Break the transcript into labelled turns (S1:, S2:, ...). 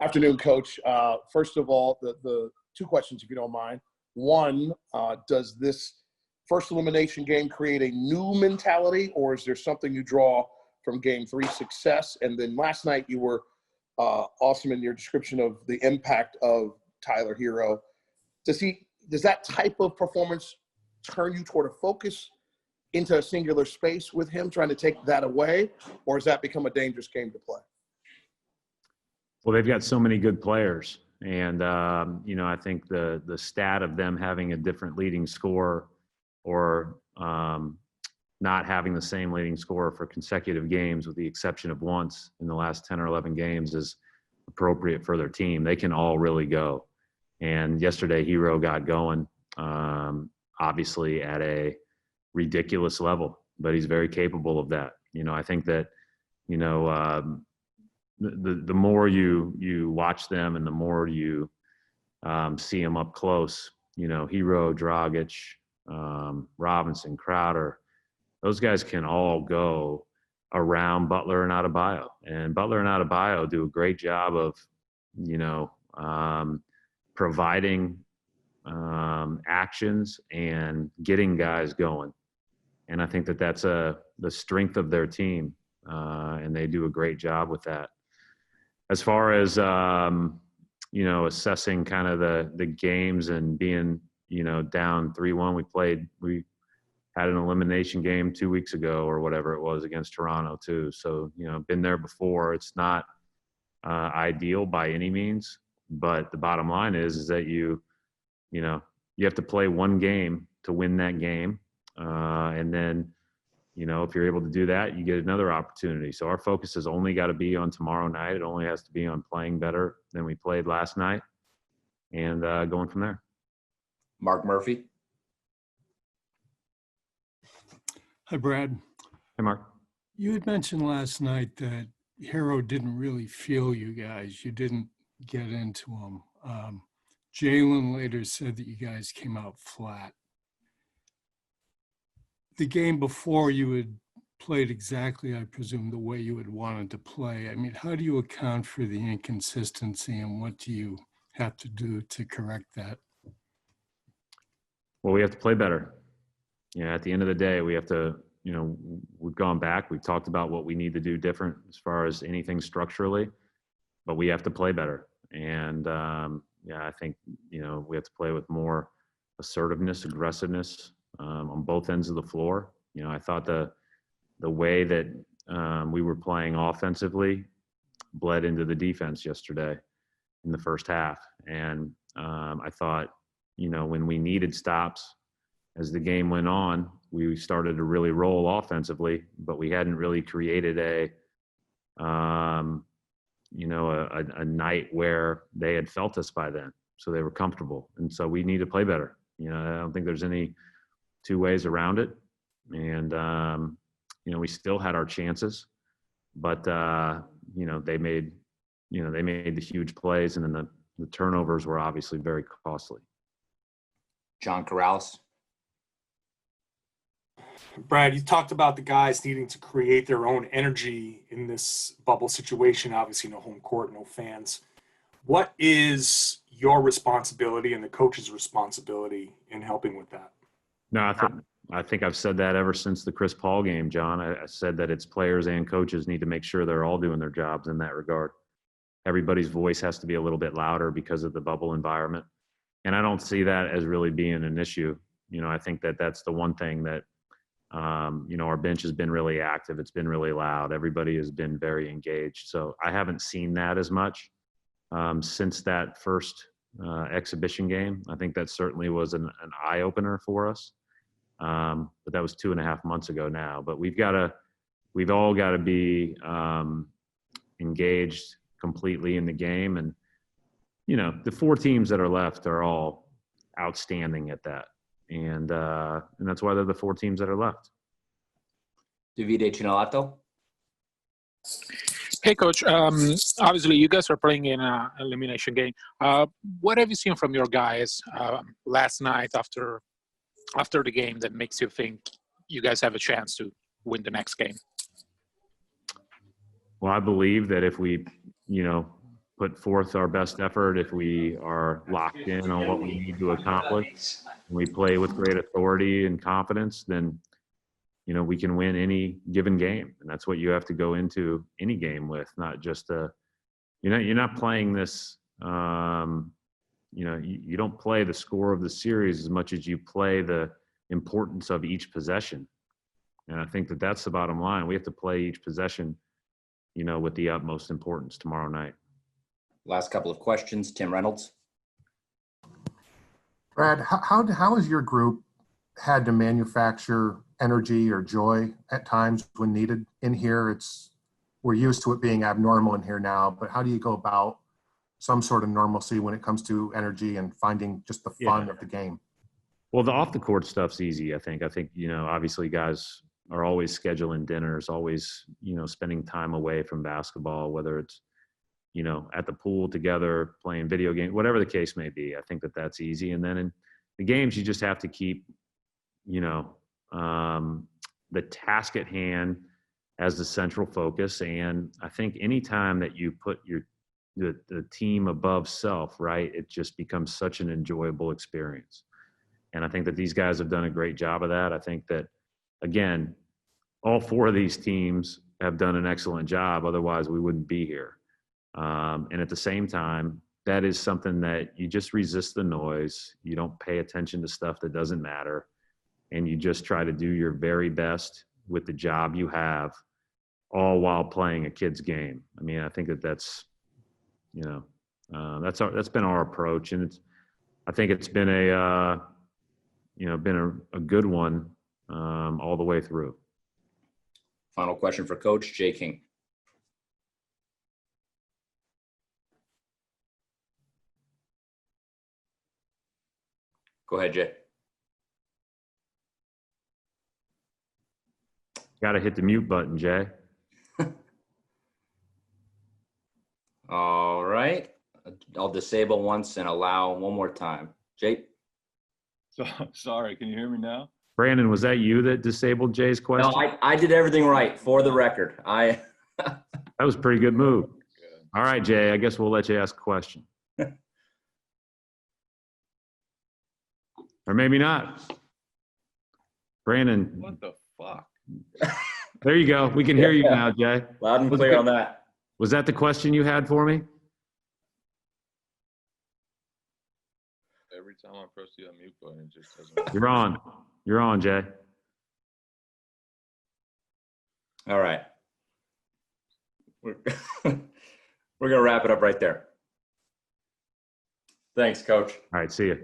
S1: Afternoon, Coach. First of all, the two questions, if you don't mind. One, does this first elimination game create a new mentality, or is there something you draw from Game 3 success? And then last night you were awesome in your description of the impact of Tyler Hero. Does that type of performance turn you toward a focus into a singular space with him, trying to take that away, or has that become a dangerous game to play?
S2: Well, they've got so many good players, and I think the stat of them having a different leading scorer or not having the same leading scorer for consecutive games, with the exception of once in the last 10 or 11 games, is appropriate for their team. They can all really go. And yesterday, Hero got going, obviously at a ridiculous level, but he's very capable of that. I think that, the more you watch them and the more you see them up close, Hero, Dragic, Robinson, Crowder, those guys can all go around Butler and Adebayo. And Butler and Adebayo do a great job of, providing actions and getting guys going. And I think that that's the strength of their team, and they do a great job with that. As far as, assessing kind of the games and being, down 3-1, we had an elimination game 2 weeks ago or whatever it was against Toronto too. So, been there before. It's not ideal by any means, but the bottom line is that you have to play one game to win that game. And then, if you're able to do that, you get another opportunity. So our focus has only got to be on tomorrow night. It only has to be on playing better than we played last night and going from there.
S3: Mark Murphy.
S4: Hi, Brad.
S2: Hey, Mark.
S4: You had mentioned last night that Hero didn't really feel you guys. You didn't get into him. Jalen later said that you guys came out flat. The game before, you had played exactly, I presume, the way you had wanted to play. I mean, how do you account for the inconsistency, and what do you have to do to correct that?
S2: Well, we have to play better. At the end of the day, we have to, we've gone back. We've talked about what we need to do different as far as anything structurally, but we have to play better. And, I think, we have to play with more assertiveness, aggressiveness on both ends of the floor. I thought the way that we were playing offensively bled into the defense yesterday in the first half. And I thought, when we needed stops as the game went on, we started to really roll offensively, but we hadn't really created a night where they had felt us by then. So they were comfortable. And so we need to play better. I don't think there's any two ways around it. And, we still had our chances, but, they made the huge plays, and then the turnovers were obviously very costly.
S3: John Corrales.
S5: Brad, you talked about the guys needing to create their own energy in this bubble situation. Obviously, no home court, no fans. What is your responsibility and the coach's responsibility in helping with that?
S2: No, I think I've said that ever since the Chris Paul game, John. I said that it's players and coaches need to make sure they're all doing their jobs in that regard. Everybody's voice has to be a little bit louder because of the bubble environment. And I don't see that as really being an issue. I think that that's the one thing that, our bench has been really active. It's been really loud. Everybody has been very engaged. So I haven't seen that as much since that first exhibition game. I think that certainly was an eye-opener for us. But that was 2.5 months ago now. But we've all got to be engaged completely in the game. And, the 4 teams that are left are all outstanding at that. And that's why they're the 4 teams that are left.
S3: Davide Cinelato.
S6: Hey, Coach. Obviously, you guys are playing in an elimination game. What have you seen from your guys last night after the game that makes you think you guys have a chance to win the next game?
S2: Well, I believe that if we, put forth our best effort, if we are locked in on what we need to accomplish, and we play with great authority and confidence, then, you know, we can win any given game. And that's what you have to go into any game with, not just you're not playing this, you know, you don't play the score of the series as much as you play the importance of each possession. And I think that that's the bottom line. We have to play each possession, you know, with the utmost importance tomorrow night.
S3: Last couple of questions. Tim Reynolds.
S7: Brad, how has your group had to manufacture energy or joy at times when needed in here? We're used to it being abnormal in here now, but how do you go about some sort of normalcy when it comes to energy and finding just the fun of the game?
S2: Well, the off the court stuff's easy. I think, you know, obviously guys are always scheduling dinners, always, you know, spending time away from basketball, whether it's, you know, at the pool together, playing video games, whatever the case may be. I think that that's easy. And then in the games, you just have to keep, you know, the task at hand as the central focus. And I think anytime that you put the team above self, right, it just becomes such an enjoyable experience. And I think that these guys have done a great job of that. I think that, again, all four of these teams have done an excellent job. Otherwise, we wouldn't be here. And at the same time, that is something that you just resist the noise. You don't pay attention to stuff that doesn't matter. And you just try to do your very best with the job you have, all while playing a kid's game. I mean, I think that that's, you know, that's been our approach. And I think it's been a good one all the way through.
S3: Final question for Coach Jay King. Go ahead, Jay.
S2: Got to hit the mute button, Jay.
S3: All right. I'll disable once and allow one more time. Jay?
S8: So, sorry, can you hear me now?
S2: Brandon, was that you that disabled Jay's question?
S3: No, I did everything right, for the record.
S2: That was a pretty good move. All right, Jay, I guess we'll let you ask a question. Or maybe not. Brandon.
S8: What the fuck?
S2: There you go. We can hear you now, Jay.
S3: Loud and clear on that.
S2: Was that the question you had for me?
S8: Every time I press the unmute button, it just doesn't.
S2: You're on. You're on, Jay.
S3: All right. We're going to wrap it up right there. Thanks, Coach.
S2: All right, see you.